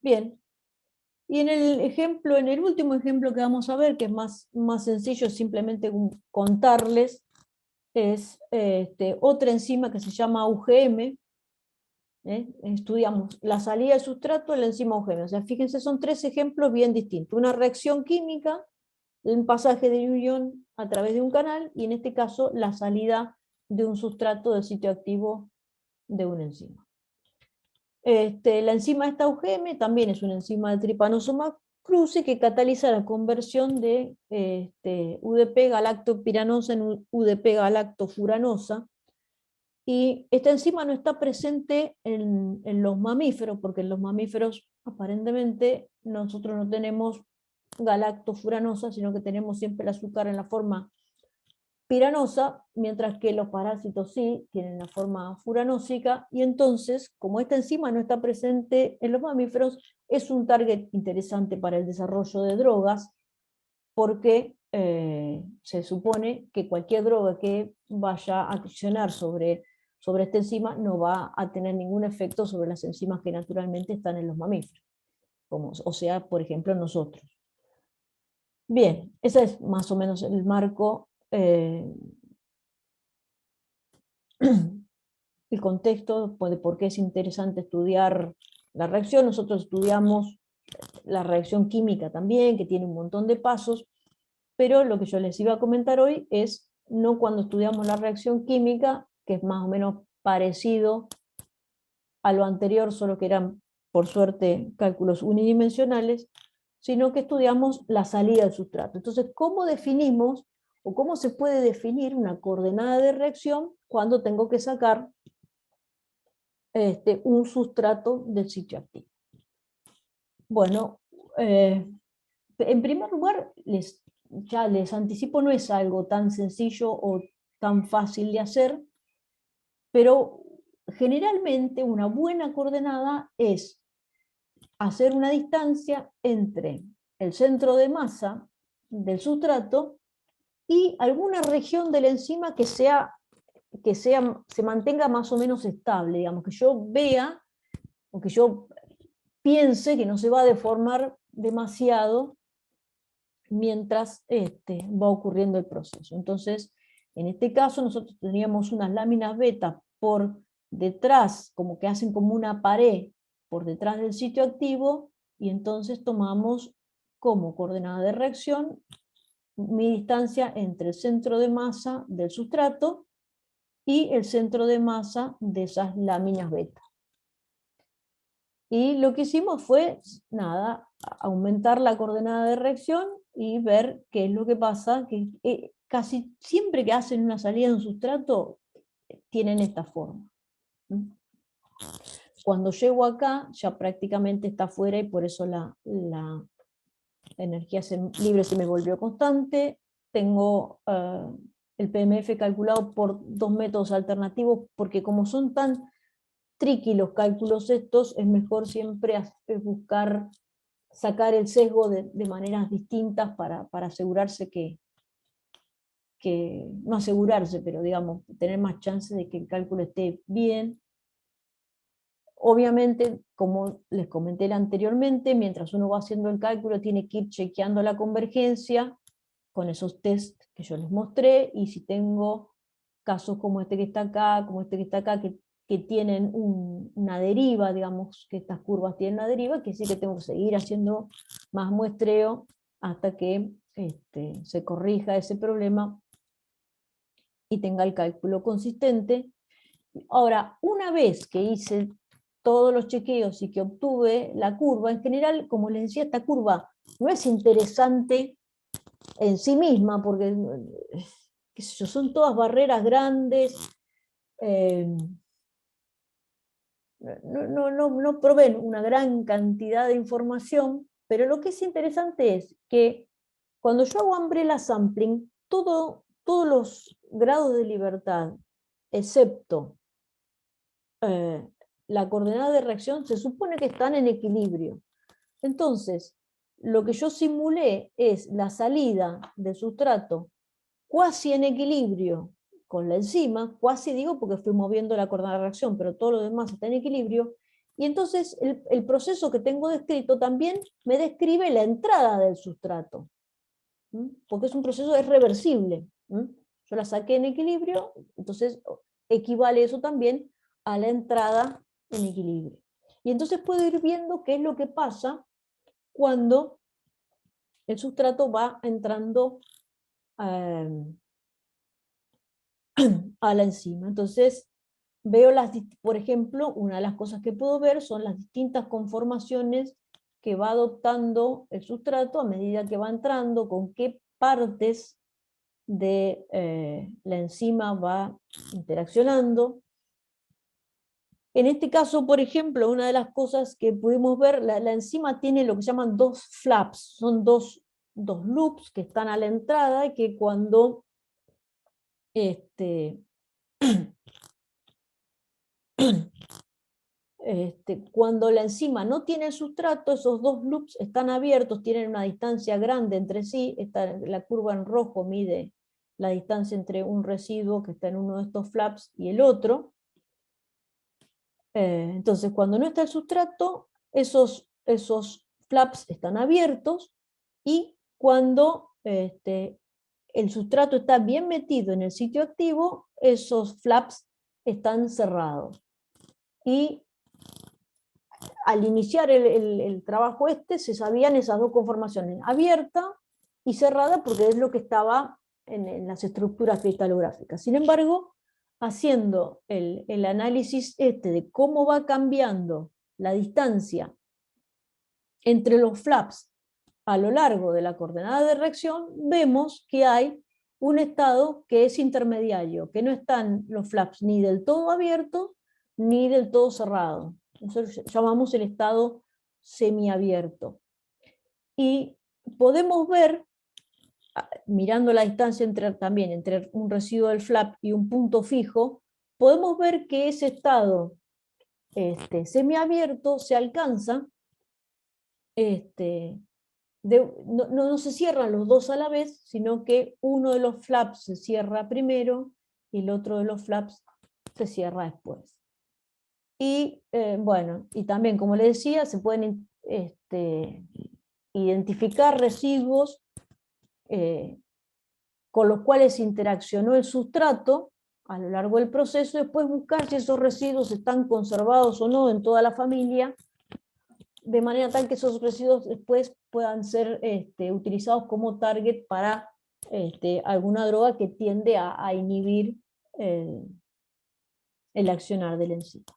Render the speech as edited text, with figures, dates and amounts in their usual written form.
Bien. Y en el ejemplo, en el último ejemplo que vamos a ver, que es más sencillo, simplemente contarles, es otra enzima que se llama UGM. Estudiamos la salida del sustrato de la enzima UGM. O sea, fíjense, son tres ejemplos bien distintos. Una reacción química, un pasaje de un ion a través de un canal, y en este caso la salida de un sustrato del sitio activo de una enzima. La enzima esta UGM también es una enzima de tripanosoma cruce que cataliza la conversión de UDP galactopiranosa en UDP galactofuranosa. Y esta enzima no está presente en los mamíferos, porque en los mamíferos aparentemente nosotros no tenemos galactofuranosa, sino que tenemos siempre el azúcar en la forma piranosa, mientras que los parásitos sí tienen la forma furanósica, y entonces, como esta enzima no está presente en los mamíferos, es un target interesante para el desarrollo de drogas, porque se supone que cualquier droga que vaya a accionar sobre esta enzima no va a tener ningún efecto sobre las enzimas que naturalmente están en los mamíferos, como, o sea, por ejemplo, nosotros. Bien, ese es más o menos el marco, el contexto de por qué es interesante estudiar la reacción. Nosotros estudiamos la reacción química también, que tiene un montón de pasos, pero lo que yo les iba a comentar hoy es no cuando estudiamos la reacción química, que es más o menos parecido a lo anterior, solo que eran, por suerte, cálculos unidimensionales, sino que estudiamos la salida del sustrato. Entonces, ¿cómo definimos o cómo se puede definir una coordenada de reacción cuando tengo que sacar un sustrato del sitio activo? Bueno, en primer lugar, ya les anticipo, no es algo tan sencillo o tan fácil de hacer, pero generalmente una buena coordenada es hacer una distancia entre el centro de masa del sustrato y alguna región de la enzima se mantenga más o menos estable, digamos, que yo vea o que yo piense que no se va a deformar demasiado mientras va ocurriendo el proceso. Entonces, en este caso nosotros teníamos unas láminas beta por detrás, como que hacen como una pared por detrás del sitio activo, y entonces tomamos como coordenada de reacción mi distancia entre el centro de masa del sustrato y el centro de masa de esas láminas beta. Y lo que hicimos fue, nada, aumentar la coordenada de reacción y ver qué es lo que pasa, que casi siempre que hacen una salida de un sustrato, tienen esta forma. Cuando llego acá, ya prácticamente está fuera, y por eso la energía libre se me volvió constante. Tengo el PMF calculado por dos métodos alternativos, porque como son tan tricky los cálculos estos, es mejor siempre buscar sacar el sesgo de maneras distintas para asegurarse no asegurarse, pero digamos, tener más chance de que el cálculo esté bien. Obviamente, como les comenté anteriormente, mientras uno va haciendo el cálculo, tiene que ir chequeando la convergencia con esos tests que yo les mostré, y si tengo casos como este que está acá, como este que está acá, que tienen una deriva, digamos que estas curvas tienen una deriva, que sí que tengo que seguir haciendo más muestreo hasta que se corrija ese problema y tenga el cálculo consistente. Ahora, una vez que hice todos los chequeos y que obtuve la curva, en general, como les decía, esta curva no es interesante en sí misma, porque qué sé yo, son todas barreras grandes, no proveen una gran cantidad de información, pero lo que es interesante es que cuando yo hago umbrella sampling, todos los grados de libertad, excepto la coordenada de reacción, se supone que están en equilibrio. Entonces, lo que yo simulé es la salida del sustrato cuasi en equilibrio con la enzima, cuasi digo porque fui moviendo la coordenada de reacción, pero todo lo demás está en equilibrio, Y entonces el proceso que tengo descrito también me describe la entrada del sustrato, porque es un proceso es reversible. Yo la saqué en equilibrio, entonces equivale eso también a la entrada en equilibrio. Y entonces puedo ir viendo qué es lo que pasa cuando el sustrato va entrando a la enzima. Entonces veo por ejemplo, una de las cosas que puedo ver son las distintas conformaciones que va adoptando el sustrato a medida que va entrando, con qué partes de la enzima va interaccionando. En este caso, por ejemplo, una de las cosas que pudimos ver, la enzima tiene lo que se llaman dos flaps, son dos loops que están a la entrada y que cuando cuando la enzima no tiene el sustrato, esos dos loops están abiertos, tienen una distancia grande entre sí. La curva en rojo mide la distancia entre un residuo que está en uno de estos flaps y el otro. Entonces, cuando no está el sustrato, esos flaps están abiertos, y cuando el sustrato está bien metido en el sitio activo, esos flaps están cerrados. Y al iniciar el trabajo se sabían esas dos conformaciones, abierta y cerrada, porque es lo que estaba en las estructuras cristalográficas. Sin embargo, haciendo el análisis de cómo va cambiando la distancia entre los flaps a lo largo de la coordenada de reacción, vemos que hay un estado que es intermediario, que no están los flaps ni del todo abiertos ni del todo cerrados. Nosotros llamamos el estado semiabierto. Y podemos ver, mirando la distancia también entre un residuo del flap y un punto fijo, podemos ver que ese estado semiabierto se alcanza, no se cierran los dos a la vez, sino que uno de los flaps se cierra primero y el otro de los flaps se cierra después. Y bueno, y también, como les decía, se pueden identificar residuos con los cuales interaccionó el sustrato a lo largo del proceso, y después buscar si esos residuos están conservados o no en toda la familia, de manera tal que esos residuos después puedan ser utilizados como target para alguna droga que tiende a inhibir el accionar del enzima.